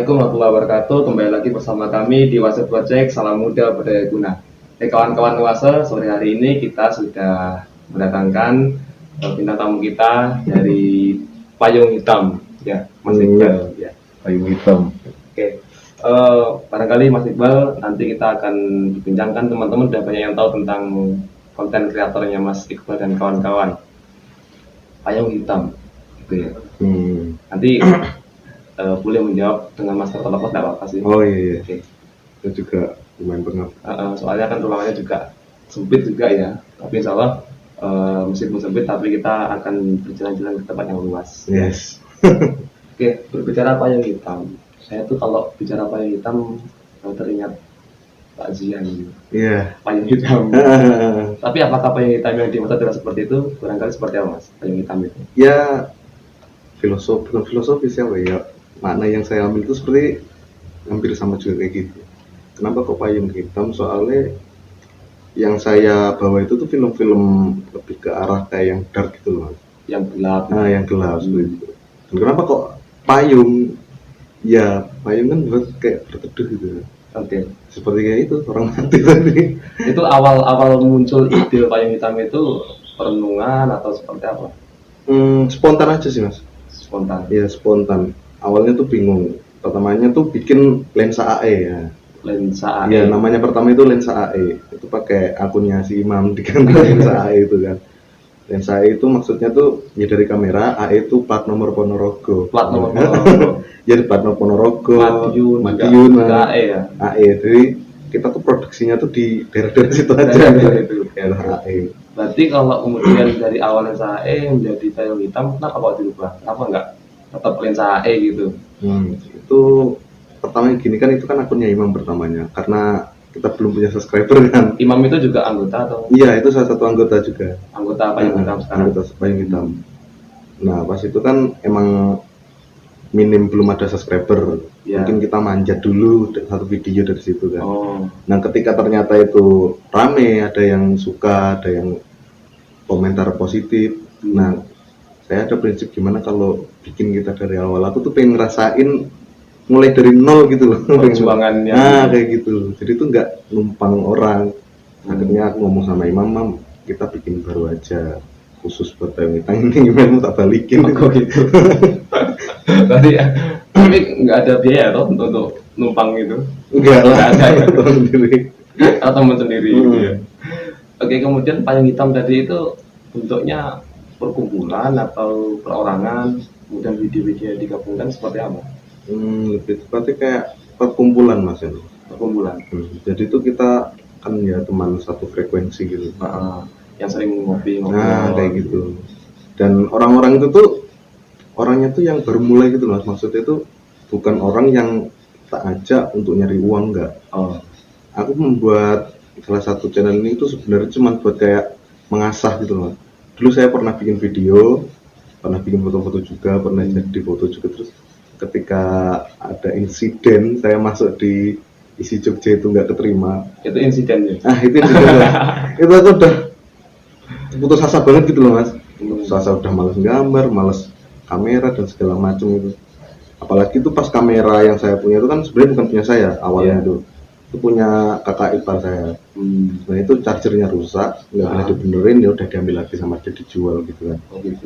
Assalamualaikum warahmatullahi wabarakatuh. Kembali lagi bersama kami di Wase Project Salam Muda Berdaya Guna. Kawan-kawan Wase, sore hari ini kita sudah mendatangkan bintang tamu kita dari Payung Hitam, ya, Mas Iqbal. Ya, Payung Hitam. Oke. Barangkali Mas Iqbal nanti kita akan dibincangkan, teman-teman sudah banyak yang tahu tentang konten kreatornya Mas Iqbal dan kawan-kawan. Payung Hitam, gitu ya. Nanti boleh menjawab dengan master telepon, tidak apa-apa sih. Oh iya. Oke. Itu juga lumayan pengap. Soalnya kan ruangannya juga sempit juga ya. Tapi insya Allah meskipun sempit, tapi kita akan berjalan-jalan ke tempat yang luas. Yes. Oke, berbicara payung hitam. Saya tuh kalau bicara payung hitam teringat Pak Zian. Iya. Payung hitam. Tapi apakah payung hitam yang dimaksud adalah seperti itu? Barangkali seperti apa, Mas? Payung hitam itu? Ya, filosofi siapa ya? Makna yang saya ambil itu seperti hampir sama juga kayak gitu. Kenapa kok payung hitam? Soalnya yang saya bawa itu tuh film-film lebih ke arah kayak yang dark gitu loh. Yang gelap. Nah, yang gelap seperti itu. Dan kenapa kok payung? Ya, payung kan buat kayak berteduh gitu. Oke. Seperti kayak itu orang mati tadi. Itu awal muncul ide payung hitam itu perenungan atau seperti apa? Spontan aja sih mas. Spontan. Iya spontan. Awalnya tuh bingung. Pertamanya tuh bikin lensa AE ya. Lensa AE. Iya namanya pertama itu lensa AE. Itu pakai akunnya si Imam diganti lensa AE itu kan. Lensa AE itu maksudnya tuh ya dari kamera, AE itu plat nomor Ponorogo. Plat nomor Ponorogo. Jadi plat nomor Ponorogo, Madiun AE ya. AE. Jadi kita tuh produksinya tuh di daerah-daerah situ aja. Daerah AE. Berarti kalau kemudian dari awal lensa AE menjadi payung hitam, kenapa kok dirubah? Kenapa enggak tetap lensa AE gitu? Itu pertama gini kan, itu kan akunnya Imam pertamanya, karena kita belum punya subscriber kan. Imam itu juga anggota atau? Iya, itu salah satu anggota juga. Anggota payung hitam sekarang. Anggota payung hitam. Nah, pas itu kan emang minim, belum ada subscriber. Ya. Mungkin kita manjat dulu satu video dari situ kan. Nah, ketika ternyata itu rame, ada yang suka, ada yang komentar positif. Nah, saya ada prinsip gimana kalau bikin kita dari awal. Aku tuh pengen ngerasain mulai dari nol gitu loh. Perjuangannya. Nah, kayak gitu. Jadi tuh nggak numpang orang. Akhirnya aku ngomong sama Imam, kita bikin baru aja khusus buat payung hitam ini, Imam tak balikin. Kok gitu. Tadi tapi nggak ada biaya toh untuk numpang itu? Enggak lah, ada ya. Teman sendiri. Atau teman sendiri. Ya. Oke, kemudian payung hitam tadi itu bentuknya perkumpulan atau perorangan, kemudian video-video digabungkan seperti apa? Lebih tepatnya kayak perkumpulan mas ya. Perkumpulan. Jadi itu kita kan ya teman satu frekuensi gitu. Yang sering ngopi. Nah kayak gitu. Dan orang-orang itu tuh orangnya tuh yang baru mulai gitu mas. Maksudnya itu bukan orang yang tak ajak untuk nyari uang, enggak. Aku membuat salah satu channel ini tuh sebenarnya cuma buat kayak mengasah gitu mas. Dulu saya pernah bikin video, pernah bikin foto-foto juga, pernah jadi foto juga. Terus ketika ada insiden saya masuk di isi Jogja itu nggak keterima. Itu insidennya? Itu insiden. Itu aku udah putus asa banget gitu loh mas. Putus asa, udah males gambar, males kamera dan segala macam itu. Apalagi itu pas kamera yang saya punya itu kan sebenarnya bukan punya saya awalnya itu punya kakak ipar saya. Nah itu chargernya rusak, nggak boleh dibenerin, ya udah diambil lagi sama dia dijual gitu kan.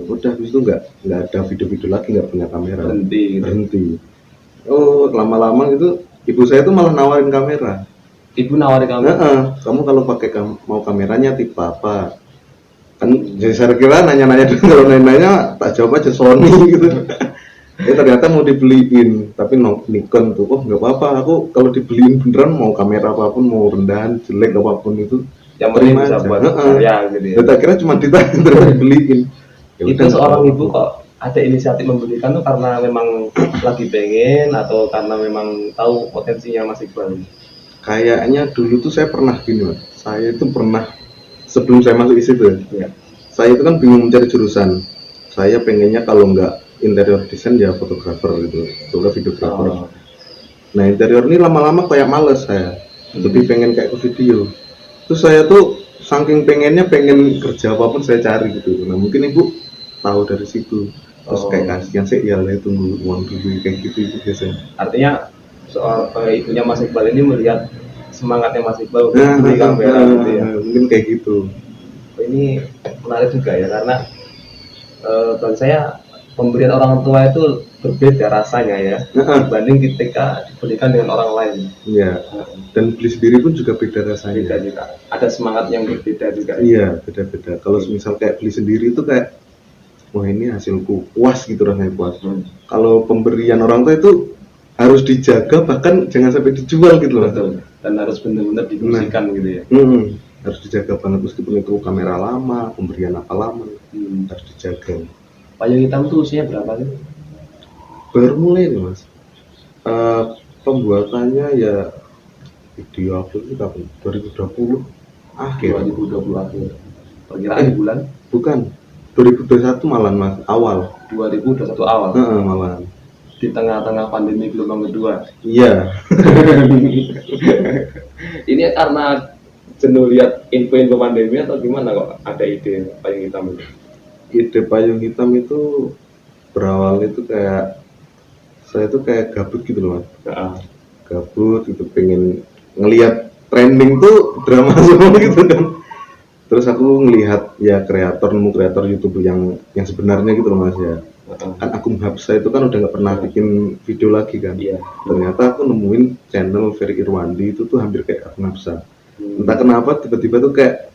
Udah habis itu nggak ada video-video lagi, nggak punya kamera. Berhenti. Lama-lama gitu ibu saya tuh malah nawarin kamera. Ibu nawarin kamera? Kamu kalau pakai mau kameranya tipe apa? Kan jadi saya kira nanya-nanya dulu, kalau nanya tak jawab aja Sony gitu. Ternyata mau dibeliin, tapi Nikon tuh, nggak apa-apa, aku kalau dibeliin beneran mau kamera apapun, mau rendahan, jelek apapun itu yang penting bisa buat karya gitu ya. Tak kira cuma dibeliin. Itu seorang ibu kok ada inisiatif membelikan tuh karena memang lagi pengen atau karena memang tahu potensinya Mas Iqbal? Kayaknya dulu tuh saya pernah gini mas, saya itu pernah sebelum saya masuk ISIP ya, saya itu kan bingung mencari jurusan. Saya pengennya kalau nggak interior design ya fotografer gitu, atau videografer. Nah interior ini lama-lama kayak males saya, lebih pengen kayak ke video. Terus saya tuh saking pengennya pengen kerja apapun saya cari gitu. Nah mungkin ibu tahu dari situ. terus Oh. kayak kasihan sih ya lah tunggu uang dulu kayak gitu itu biasanya. Artinya soal ibunya Mas Iqbal ini melihat semangatnya Mas Iqbal untuk Nah, beli kamera gitu ya. mungkin kayak gitu. Ini menarik juga ya, karena bagi saya pemberian orang tua itu berbeda rasanya ya dibanding ketika diberikan dengan orang lain. Iya. Dan beli sendiri pun juga beda rasanya. Beda juga, ada semangat yang berbeda juga. Iya, beda-beda. Kalau misal kayak beli sendiri itu kayak wah ini hasilku, puas gitu rasanya, puas. Kalau pemberian orang tua itu harus dijaga, bahkan jangan sampai dijual gitu loh. Betul. Dan harus benar-benar difungsikan gitu ya. Harus dijaga banget, meskipun itu kamera lama, pemberian apa lama, harus dijaga. Payung hitam tuh usianya berapa sih? Baru mulai nih mas. Pembuatannya ya video upload itu kapan? 2020 akhir. 2020 akhir. Perkiraan bulan? Bukan. 2021 malah mas, awal. 2021 awal. Malah. Di tengah-tengah pandemi gelombang kedua. Iya. Ini karena jenuh lihat info-info pandemi atau gimana kok ada ide payung hitam itu? Ide payung hitam itu berawal itu kayak saya tuh kayak gabut gitu loh mas. Gabut gitu, pengen ngelihat trending tuh drama semua gitu kan. Terus aku ngelihat ya kreator YouTube yang sebenarnya gitu loh mas ya. Kan Agung Hapsa itu kan udah nggak pernah bikin video lagi kan. Ternyata aku nemuin channel Ferry Irwandi itu tuh hampir kayak Agung Hapsa. Entah kenapa tiba-tiba tuh kayak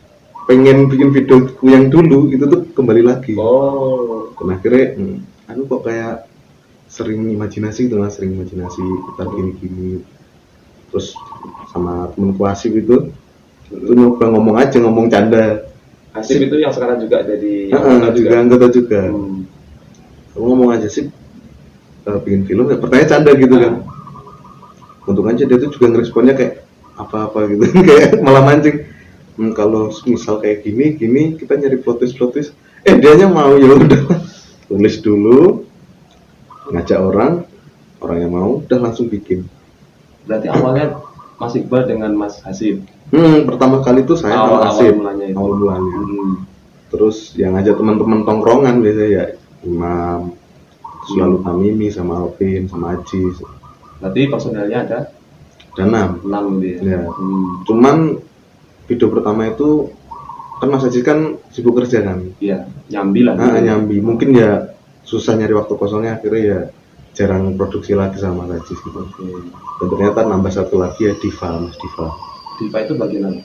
pengen bikin videoku yang dulu itu tuh kembali lagi. Dan akhirnya aku kok kayak sering imajinasi gitu lah, kita gini-gini. Terus sama temen Asif itu nyoba ngomong canda. Asif itu yang sekarang juga jadi anggota juga. Aku ngomong aja sih bikin film ya pertanyaan canda gitu kan. Untung aja dia tuh juga ngeresponnya kayak apa-apa gitu kayak malah mancing. Kalau misal kayak gini kita nyari plot twist dianya mau, ya udah tulis dulu, ngajak orang yang mau, udah langsung bikin. Berarti awalnya Mas Iqbal dengan Mas Hasib. Pertama kali tuh saya sama Hasib awal mulanya. Terus yang ngajak teman-teman tongkrongan biasanya ya Imam, selalu Tamimi sama Alvin sama Aji. Berarti personelnya ada 6 gitu ya. Cuman video pertama itu kan Mas Aji kan sibuk kerja kan. Iya, nyambi lah. Nyambi. Mungkin ya susah nyari waktu kosongnya, akhirnya ya jarang produksi lagi sama Mas Aji gitu. Dan ternyata nambah satu lagi ya Mas Diva. Diva itu bagian apa?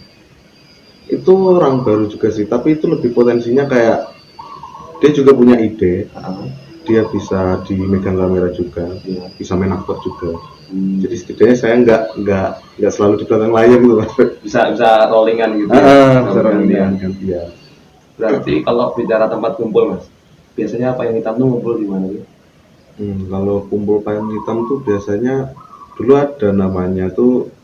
Itu orang baru juga sih, tapi itu lebih potensinya kayak dia juga punya ide. Dia bisa dimegang kamera juga, bisa main aktor juga. Jadi setidaknya saya nggak selalu di belakang layar gitu mas. Bisa rollingan gitu. Bisa rollingan kan dia. Berarti kalau bicara tempat kumpul mas, biasanya payung hitam tuh ngumpul di mana sih? Kalau kumpul payung hitam tuh biasanya dulu ada namanya tuh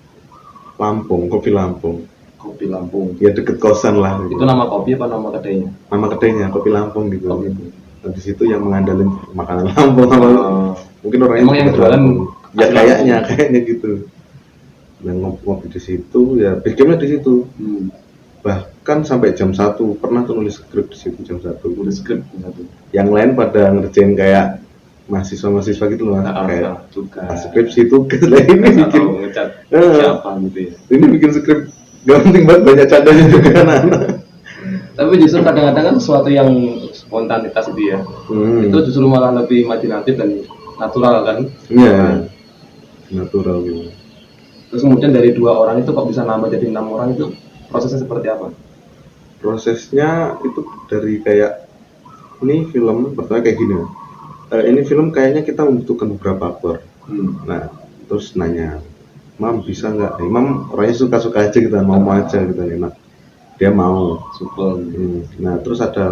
Kopi Lampung. Kopi Lampung. Ya deket kosan lah. Itu nama kopi apa nama kedainya? Nama kedainya Kopi Lampung gitu. Nah, di situ yang mengandalkan makanan Lampung mungkin orangnya emang yang jualan ya kayaknya gitu. Nah ngopi di situ ya bikinnya di situ. Bahkan sampai jam 1 pernah tuh nulis skrip di situ jam 1. Nulis skrip jam 1. Yang lain pada ngerjain kayak mahasiswa gitu loh, kayak skripsi tugas lah ini bikin ngecat siapa gitu ya. Ini bikin skrip gak penting banget, banyak candanya juga anak-anak. Tapi justru kadang-kadang kan sesuatu yang spontanitas itu ya, itu justru malah lebih imajinatif dan natural kan. Iya, natural gitu. Terus kemudian dari 2 orang itu kok bisa nambah jadi 6 orang, itu prosesnya seperti apa? Prosesnya itu dari kayak ini film pertama kayak gini. Ini film kayaknya kita membutuhkan beberapa aktor. Nah terus nanya, Mam bisa nggak? Imam orangnya suka-suka aja gitu, mau aja gitu enak. Dia mau. Nah terus ada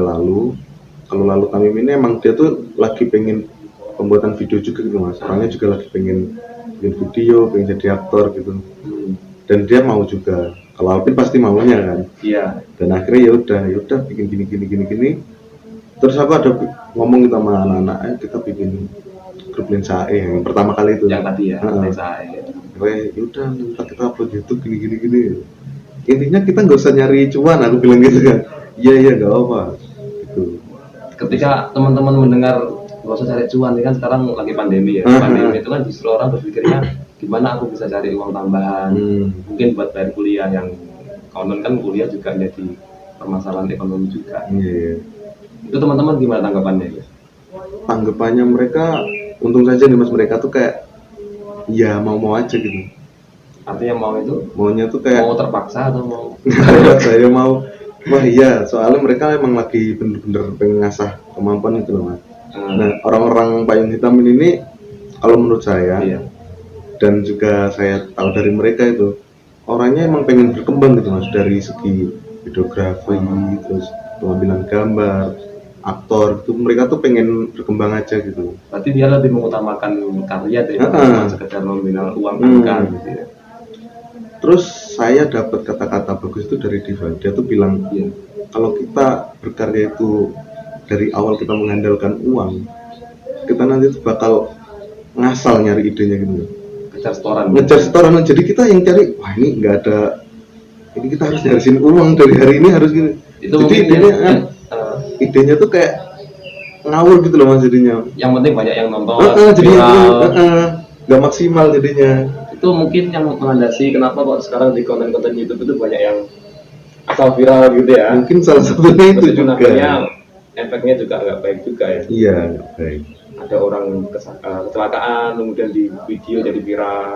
kalau Lalu Tamim ini emang dia tuh lagi pengen pembuatan video juga gitu mas. Orangnya juga lagi pengen bikin video, pengen jadi aktor gitu. Dan dia mau juga. Kalau Alvin pasti maunya kan. Iya. Dan akhirnya ya udah bikin gini. Terus aku ada ngomong gitu sama anak-anak, kita bikin grup Lensa E yang pertama kali itu. Yang tadi ya, Lensa E. Yaudah, ntar kita upload YouTube gini. Intinya kita nggak usah nyari cuan, aku bilang gitu kan. Iya nggak apa. Gitu. Ketika teman-teman mendengar nggak usah cari cuan, ini kan sekarang lagi pandemi ya. Pandemi itu kan justru orang berpikirnya gimana aku bisa cari uang tambahan, mungkin buat bayar kuliah, yang konon kan kuliah juga jadi permasalahan ekonomi juga. Iya. Itu teman-teman gimana tanggapannya? Tanggapannya mereka, untung saja nih mas, mereka tuh kayak ya mau-mau aja gitu. Artinya mau itu Maunya tuh kayak mau terpaksa atau mau saya mau, wah iya, soalnya mereka emang lagi bener-bener pengen ngasah kemampuan itu loh mas. Nah orang-orang payung hitam ini kalau menurut saya, iya. dan juga saya tahu dari mereka itu orangnya emang pengen berkembang gitu mas, dari segi videografi, terus pengambilan gambar, aktor gitu, mereka tuh pengen berkembang aja gitu. Berarti dia lebih mengutamakan karya daripada sekedar nominal uang angka gitu ya. Terus saya dapat kata-kata bagus itu dari Diva. Dia tuh bilang, Iya. kalau kita berkarya itu dari awal kita mengandalkan uang, kita nanti tuh bakal ngasal nyari idenya gitu. Kejar setoran. Ngejar setoran. Jadi kita yang cari, wah ini nggak ada, ini kita harus nyarisin uang dari hari ini harus gini. Itu jadi idenya tuh kayak ngawur gitu loh mas jadinya. Yang penting banyak yang nonton. Jadinya nggak maksimal jadinya. Itu mungkin yang melandasi kenapa kok sekarang di konten-konten YouTube itu banyak yang asal viral gitu ya. Mungkin salah satunya itu juga. Efeknya juga nggak baik juga ya. Iya, nggak baik. Ada orang kecelakaan kemudian di video jadi viral.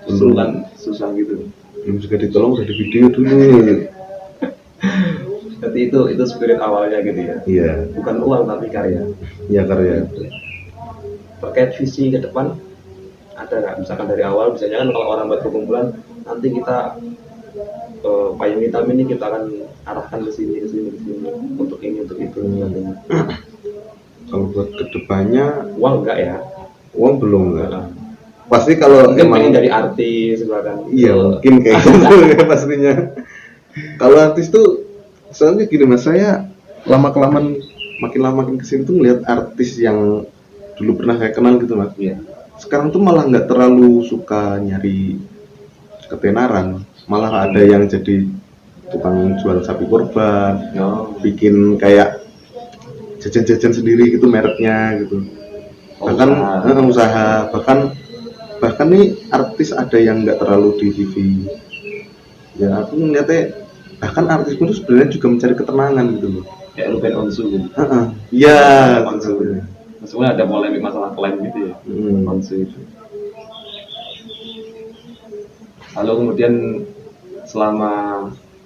Justru kan susah gitu. Belum juga ditolong udah di video dulu. Jadi itu spirit awalnya gitu ya. Iya. Bukan uang tapi karya. Iya karya. Terkait visi ke depan, ada nggak misalkan dari awal, misalnya kan kalau orang buat perkumpulan nanti kita payung hitam ini kita akan arahkan ke sini untuk ini untuk itu. Kalau buat kedepannya uang enggak ya? Uang belum enggak. Pasti kalau mungkin pengen dari artis bahkan. Iya mungkin kayak gitu ya pastinya. Kalau artis tuh soalnya gini mas, saya lama-kelamaan makin lama makin kesini tuh ngeliat artis yang dulu pernah saya kenal gitu mas. Iya. Sekarang tuh malah nggak terlalu suka nyari ketenaran, malah ada yang jadi tukang jual sapi korban, bikin kayak jajan-jajan sendiri gitu mereknya gitu. Bahkan usaha, bahkan nih artis ada yang nggak terlalu di TV. Ya aku ngeliatnya bahkan artis pun sebenarnya juga mencari ketenangan gitu loh. Kayak Ruben Onsu gitu. Iya. Maksudnya ada polemik masalah klaim gitu ya. Onsu itu. Lalu kemudian selama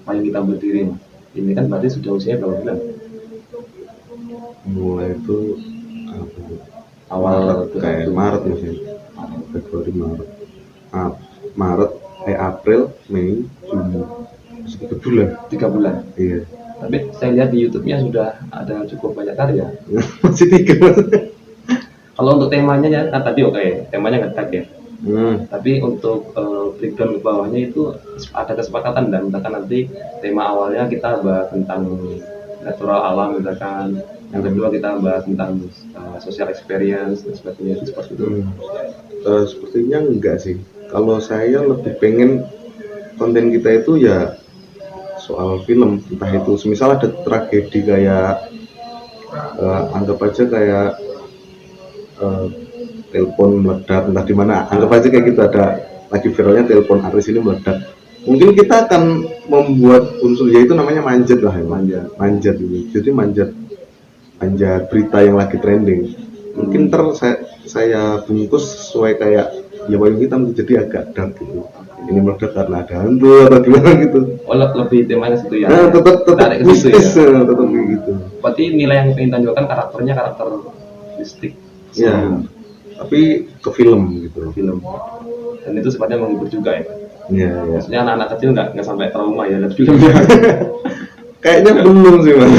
payung hitam berdiri, ini kan berarti sudah usianya berapa bulan? Mulai itu awal kayak Maret mungkin. Februari, Maret, April, Mei, Juni, 3 bulan. Iya. Tapi saya lihat di YouTube-nya sudah ada cukup banyak karya. Masih 3. Kalau untuk temanya ya, kan tadi temanya ngetek ya. Tapi untuk breakdown ke bawahnya itu ada kesepakatan, dan misalkan nanti tema awalnya kita bahas tentang natural alam misalkan, yang kedua kita bahas tentang social experience dan sebagainya, itu seperti itu. Sepertinya enggak sih. Kalau saya lebih pengen konten kita itu ya soal film, entah itu semisal ada tragedi kayak anggap aja kayak telepon meledak entah di mana, anggap aja kayak gitu, ada lagi viralnya telepon artis ini meledak, mungkin kita akan membuat unsur yaitu namanya manjat lah ya, manjat ini, jadi manjat berita yang lagi trending, mungkin saya bungkus sesuai kayak ya payung hitam, jadi agak dark gitu. Ini meledak karena ada hantu atau gimana gitu. Lebih temanya situ ya. Tetap mistis ya. Tetap gitu. Berarti nilai yang ingin tunjukkan karakternya karakter mistik. Ya. Tapi ke film gitu. Film. Dan itu sifatnya menghibur juga ya. Iya. Maksudnya anak-anak kecil nggak sampai trauma ya lihat filmnya. Kayaknya belum sih mas.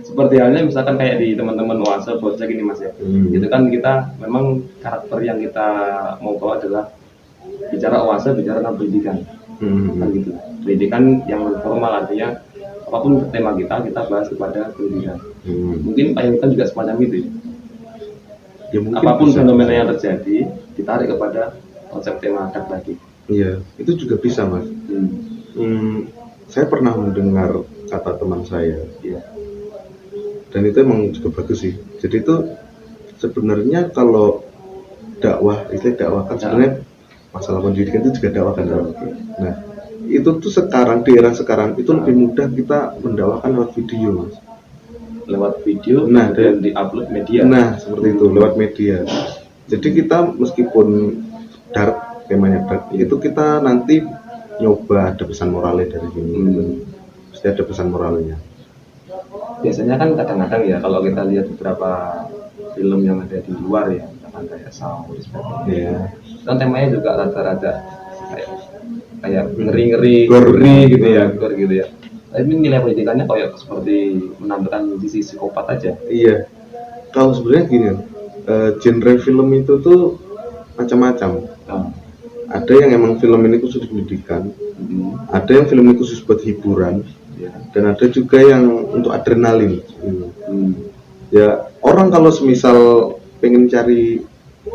Seperti halnya misalkan kayak di teman-teman Oase Project ini mas ya. Itu kan kita memang karakter yang kita mau bawa adalah bicara Oase, bicara tentang pendidikan. Kan gitu. Pendidikan yang formal, artinya apapun tema kita bahas kepada pendidikan. Mungkin payung hitam juga semacam itu ya. Apapun fenomena yang terjadi ditarik kepada konsep tema adat lagi. Iya, itu juga bisa mas. Saya pernah mendengar kata teman saya, dan itu emang juga bagus sih. Jadi itu sebenarnya kalau dakwah kan sebenarnya masalah pendidikan itu juga dakwah kan. Nah itu tuh sekarang di era sekarang itu lebih mudah kita mendakwakan lewat video mas. Lewat video Nah, dan di-upload media. Nah seperti itu lewat media. Jadi kita meskipun dark temanya dark itu kita nanti nyoba ada pesan moralnya dari sini. Pasti ada pesan moralnya. Biasanya kan kadang-kadang ya kalau kita lihat beberapa film yang ada di luar ya, kayak Saw dan sebagainya. Iya. Kan temanya juga rada-rada kayak ngeri-ngeri, Gore. ngeri gitu ya, gore gitu ya. Tapi nilai pendidikannya kayak seperti menampilkan sisi psikopat aja. Iya. Kalau sebenarnya gini, genre film itu tuh macam-macam. Nah, Ada yang emang film ini khusus pendidikan, ada yang film ini khusus buat hiburan, ya. dan ada juga yang untuk adrenalin. Ya orang kalau semisal pengen cari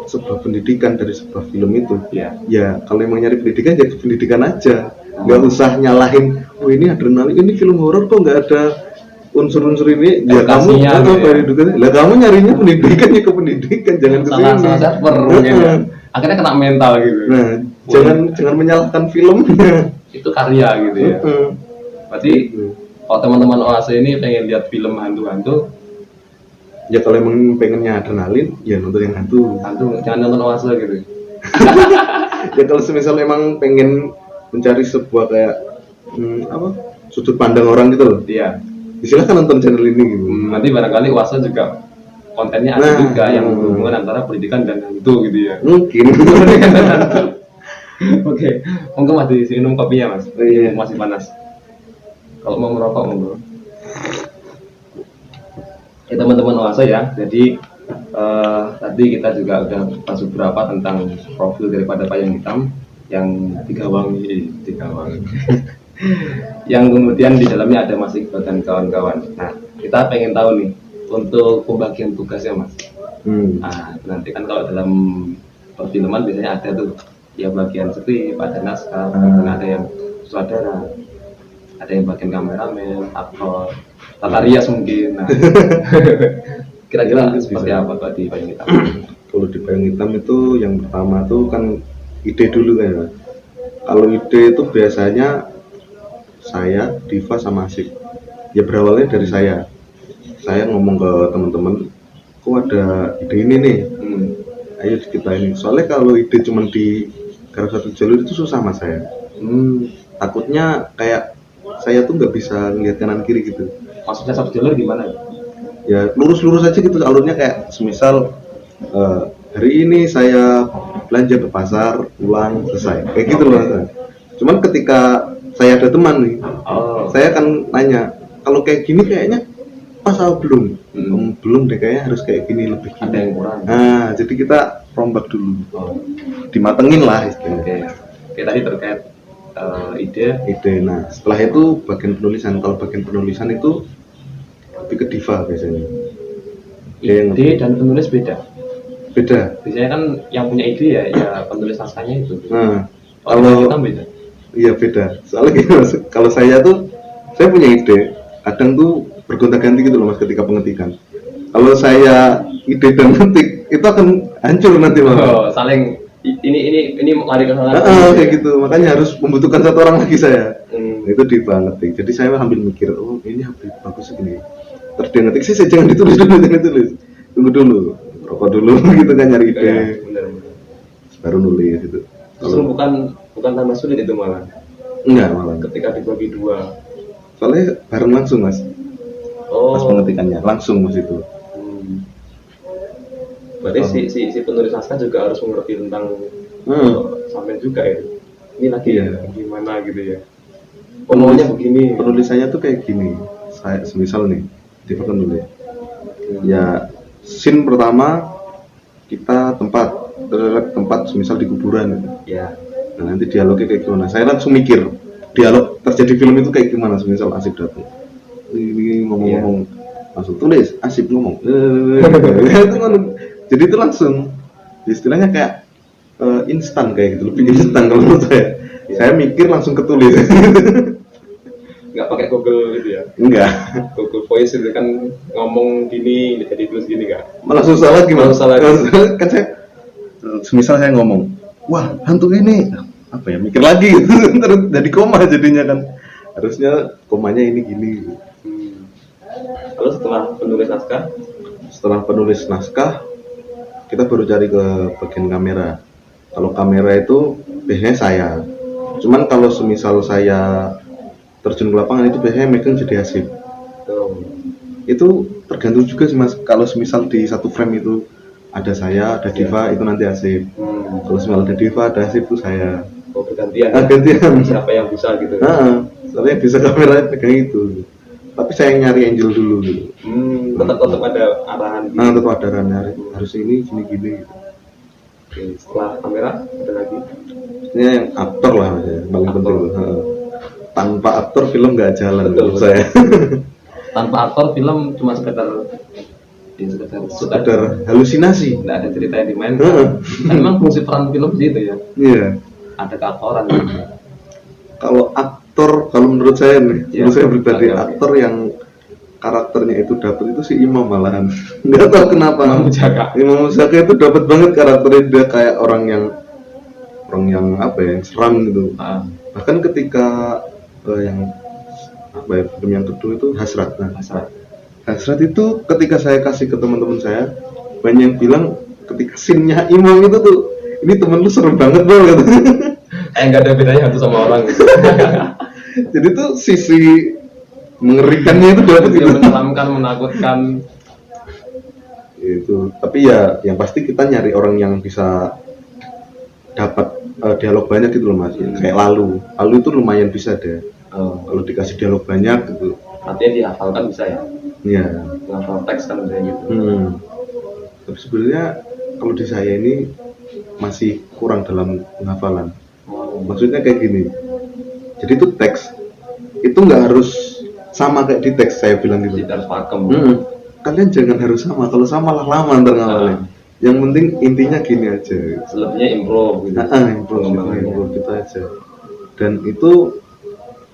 sebuah pendidikan dari sebuah film itu, ya kalau emang nyari pendidikan jadi pendidikan aja, nggak usah nyalahin, oh ini adrenalin, ini film horor kok nggak ada unsur-unsur ini. Ya kamu lah kamu nyarinya pendidikan ya ke pendidikan, jangan ke sini. Salah server mungkin ya. Akhirnya kena mental gitu. Nah, jangan menyalahkan filmnya. Itu karya gitu ya. Berarti kalau teman-teman OASE ini pengen lihat film hantu-hantu, ya kalau emang pengennya adrenalin, ya nonton yang hantu. Jangan nonton OASE gitu. Ya kalau semisal emang pengen mencari sebuah kayak sudut pandang orang gitu loh. Iya. Silakan nonton channel ini gitu. Nanti barangkali OASE juga kontennya ada juga yang berhubungan antara pendidikan dan hantu gitu ya. Mungkin. Oke, monggo Mas diisi minum kopinya Mas. Iya. Masih panas. Kalau mau merokok monggo. Ya teman-teman OASE ya. Jadi tadi kita juga udah bahas beberapa tentang profil daripada Payung Hitam yang tiga wangi. Yang kemudian di dalamnya ada Mas Iqbal dan kawan-kawan. Nah, kita pengen tahu nih untuk pembagian tugasnya Mas. Nah, nanti kan kalau dalam perfilman biasanya ada tuh ya bagian skrip, ada naskah, dan ada yang sutradara, ada yang bagian kameramen, aktor, tata rias mungkin. Nah, kira-kira seperti apa tuh di Payung Hitam? Kalau di Payung Hitam itu yang pertama tuh kan ide dulu kan ya. Kalau ide itu biasanya saya, Diva sama Asik. Ya berawalnya dari saya. Saya ngomong ke teman-teman, kok ada ide ini nih, ayo kita ini. Soalnya kalau ide cuma di garap satu jalur itu susah mas saya. Takutnya kayak saya tuh nggak bisa ngeliat kanan kiri gitu. Maksudnya satu jalur gimana? Ya lurus-lurus aja gitu alurnya, kayak semisal hari ini saya belanja ke pasar, pulang, selesai. Kayak gitu loh mas. Cuman ketika saya ada teman nih, saya akan nanya, kalau kayak gini kayaknya pas atau belum? Belum deh, kayaknya harus kayak gini, lebih gini. Ada yang kurang. Nah, jadi kita rombak dulu, dimatengin lah istilahnya. Oke, tadi terkait ide. Nah, setelah itu bagian penulisan. Kalau bagian penulisan itu lebih ke Diva biasanya. Ide dan penulis beda. Biasanya kan yang punya ide ya penulis naskahnya itu. Nah, kalau kita beda. Iya beda. Soalnya gini mas, kalau saya punya ide, kadang tuh bergonta-ganti gitu loh mas ketika pengetikan. Kalau saya ide dan ngetik, itu akan hancur nanti mas. Saling ini lari ke sana. Kayak gitu. Makanya harus membutuhkan satu orang lagi saya. Itu Diva ngetik. Jadi saya sambil mikir, oh ini bagus segini. Terus dia ngetik sih, jangan ditulis dulu, jangan ditulis. Tunggu dulu, rokok dulu gitu kan, nyari ide. Benar. Baru nulis gitu. Justru bukan tambah sulit itu malah. Enggak malah. Ketika dibagi dua. Soalnya bareng langsung mas. Pas pengetikannya langsung mas itu. Berarti si penulis naskah juga harus mengerti tentang sampai juga ya. Ini lagi gimana gitu ya. Maunya begini. Penulisannya tuh kayak gini. Saya semisal nih, tipe penulis. Ya scene pertama kita tempat semisal di kuburan. Ya. Nah, nanti dialognya kayak gimana? Saya langsung mikir dialog terjadi film itu kayak gimana. Semisal Asik datang, ini ngomong-ngomong, langsung tulis. Asik ngomong. Jadi itu langsung, istilahnya kayak instan kayak gitu, lebih instan kalau menurut saya. Saya mikir langsung ketulis. nggak pakai Google gitu ya? Enggak, Google Voice itu kan ngomong gini jadi tulis gini nggak? malah susah lagi Malah mas. susah lagi. Kan saya, semisal saya ngomong, wah hantu ini apa ya, mikir lagi terus jadi koma jadinya kan, harusnya komanya ini gini. Lalu setelah penulis naskah Kita baru cari ke bagian kamera. Kalau kamera itu biasanya saya, cuman kalau semisal saya terjun ke lapangan itu biasanya megang jadi Hasib. Itu tergantung juga sih mas, kalau semisal di satu frame itu ada saya, ada Diva, itu nanti Hasib. Kalau semisal ada Diva, ada Hasib, itu saya. bergantian. Gantian. Siapa yang bisa gitu? Soalnya bisa kamera pegang itu. Tapi saya nyari Angel dulu gitu. Tetap ada arahan. Tetap ada arahan, harus ini gini. Oke, setelah kamera ada lagi. Ini yang aktor lah mas, ya, paling Aktor. penting. Tanpa aktor film nggak jalan Betul. menurut saya. Tanpa aktor film cuma sekedar Sekedar halusinasi. nggak ada cerita yang dimainkan. Kan memang fungsi peran film sih itu ya. Iya. Ada keaktoran. Kalau aktor, kalau menurut saya nih, Ya, menurut saya pribadi, oke. aktor yang karakternya itu dapat itu si Imam malahan. Nggak tahu kenapa. Imam Muzaka itu dapat banget karakternya, dia kayak orang yang apa ya, yang seram gitu. Bahkan ketika yang apa ya, film yang kedua itu Hasrat. Hasrat itu ketika saya kasih ke teman-teman saya, banyak yang bilang ketika scene-nya Imam itu tuh, ini temen lu serem banget bro gitu. Nggak ada bedanya hantu sama orang. Jadi tuh sisi mengerikannya itu dapat Dia gitu. menyeramkan, menakutkan. Itu. Tapi ya yang pasti kita nyari orang yang bisa dapat dialog banyak gitu loh mas. Kayak Lalu itu lumayan bisa deh. Kalau dikasih dialog banyak gitu. Artinya dihafalkan bisa ya? Iya. Menghafal teks kan bisa gitu. Tapi sebenarnya kalau di saya ini masih kurang dalam penghafalan. Maksudnya kayak gini. Jadi itu teks itu nggak harus sama kayak di teks, saya bilang gitu. Jadi harus pakem. Kalian jangan harus sama. Kalau sama lah lama ntar ngawalnya. Yang penting intinya gini aja. Selebihnya improve gitu. Improve gitu aja. Dan itu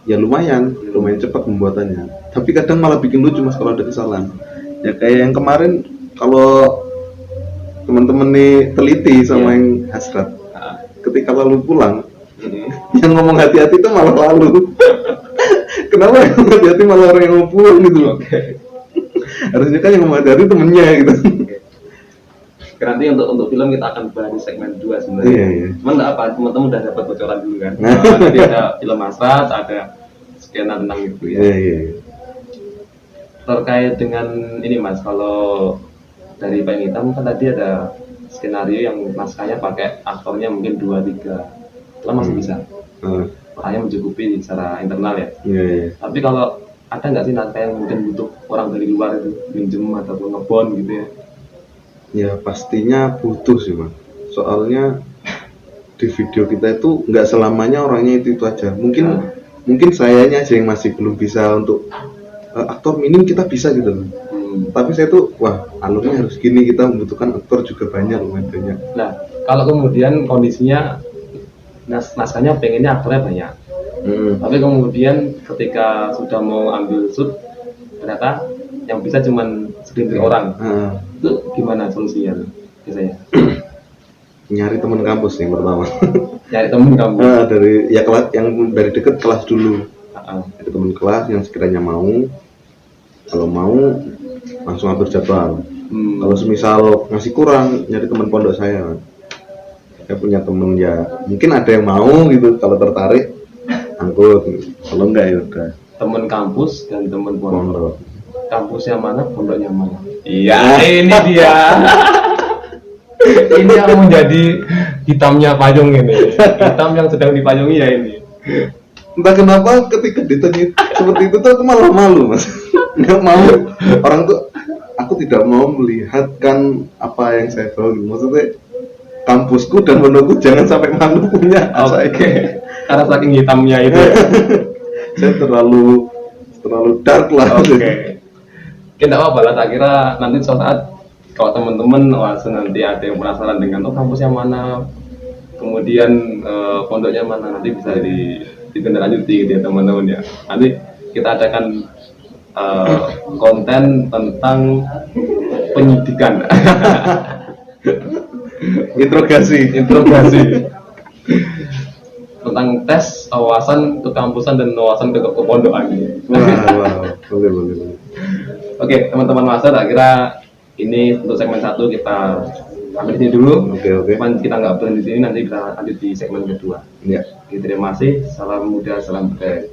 ya lumayan cepat pembuatannya. Tapi kadang malah bikin lucu mas kalau ada kesalahan. Ya kayak yang kemarin, kalau teman-teman nih teliti sama yang Hasrat, ketika Lalu pulang, yang ngomong hati-hati itu malah Lalu. Kenapa yang ngomong hati-hati malah orang yang mau pulang gitu loh? Harusnya kan yang ngomong hati-hati temennya gitu. Nanti untuk film kita akan bahas di segmen 2 sebenarnya. Iya. Cuman nggak apa, teman-teman udah dapat bocoran dulu kan. Nanti ada film Hasrat, ada skena tentang itu ya. Iya. Terkait dengan ini mas, kalau dari Pak Hitam kan tadi ada skenario yang naskahnya pakai aktornya mungkin 2-3, lah masih bisa. Hanya mencukupi secara internal ya. Iya. Tapi kalau ada nggak sih naskah yang mungkin butuh orang dari luar itu minjem ataupun ngebon gitu ya? Ya pastinya butuh sih mas. Soalnya di video kita itu nggak selamanya orangnya itu aja. Mungkin sayanya aja yang masih belum bisa untuk aktor minim kita bisa gitu loh. Tapi saya tuh alurnya harus gini, kita membutuhkan aktor juga lumayan banyak. Nah kalau kemudian kondisinya naskahnya pengennya aktornya banyak, tapi kemudian ketika sudah mau ambil shoot ternyata yang bisa cuman segelintir orang, itu gimana solusinya biasanya? Nyari teman kampus nih pertama. Nyari temen kampus. Dari ya kelas yang dari deket kelas dulu. Ada teman kelas yang sekiranya mau, kalau mau langsung atur jadwal. Kalau semisal masih kurang, nyari teman pondok saya. Saya punya temen ya, mungkin ada yang mau gitu, kalau tertarik angkut, kalau enggak ya udah. Temen kampus dan temen pondok. Kampusnya mana, pondoknya mana? Iya, ini dia. Ini yang menjadi hitamnya payung ini. Hitam yang sedang dipayungi ya ini. Entah kenapa ketika ditanya seperti itu tuh aku malah malu mas. Nggak mau, orang tuh, aku tidak mau melihatkan apa yang saya bawa gitu. Maksudnya kampusku dan pondokku jangan sampai malu punya. Oke. Karena saking hitamnya itu ya. Saya terlalu dark lah. Oke. Tidak apa-apa lah, tak kira nanti suatu saat kalau teman-teman nanti ada yang penasaran dengan kampusnya mana, kemudian pondoknya mana, nanti bisa ditindaklanjuti gitu ya teman-teman ya. Nanti kita adakan konten tentang penyidikan. Interogasi. Tentang tes wawasan kekampusan dan wawasan kepondokan. Wah, boleh. Oke, teman-teman master, kira ini untuk segmen 1 kita sampai di sini dulu. Oke. Cuman kita nggak berhenti di sini, nanti kita lanjut di segmen kedua. Ya. Oke, terima kasih. Salam muda, salam budaya.